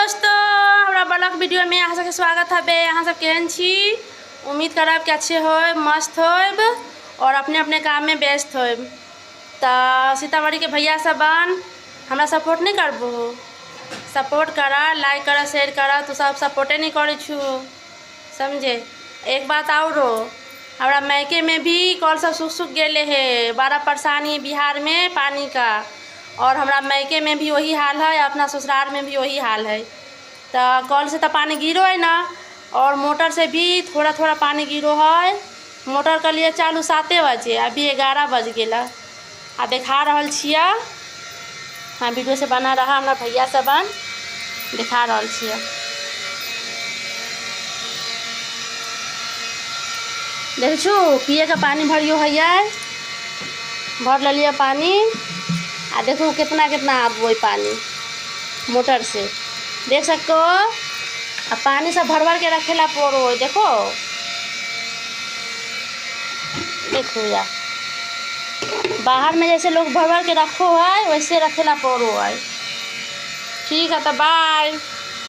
दोस्तों हमारा blog video में अहाँ सबके स्वागत है। अहाँ सब केहन छी? उम्मीद करब कि अच्छे हो, मस्त होब और अपने अपने काम में व्यस्त होब। तो सीतामढ़ी के भैया सबन हमरा सपोर्ट नहीं करबो, सपोर्ट करा, लाइक करा, शेयर करा। तो सब सपोर्टे नहीं करे छु, समझे। एक बात और हमारा मैके में भी कल सब सूख गए है, बड़ा परेशानी बिहार में पानी का। और हमारा मैके में भी वही हाल है, अपना ससुराल में भी वही हाल है। तो कल से तो पानी गिरो है ना, और मोटर से भी थोड़ा थोड़ा पानी गिरो है। मोटर के लिए चालू 7 बजे, अभी 11 बज गया। आ देखा रहा छिया, हाँ वीडियो से बना रहा हमारा भैया सबन देखा रहा छिया। देख छू पिए का पानी भरियो है, भर लिया पानी। आ देखो कितना कितना आबो पानी मोटर से, देख सको। अब पानी सब भर भर के रखेला पड़ो, देखो देखो यार, बाहर में जैसे लोग भर भर के रखो है वैसे रखेला पड़ो है। ठीक है तो बाय।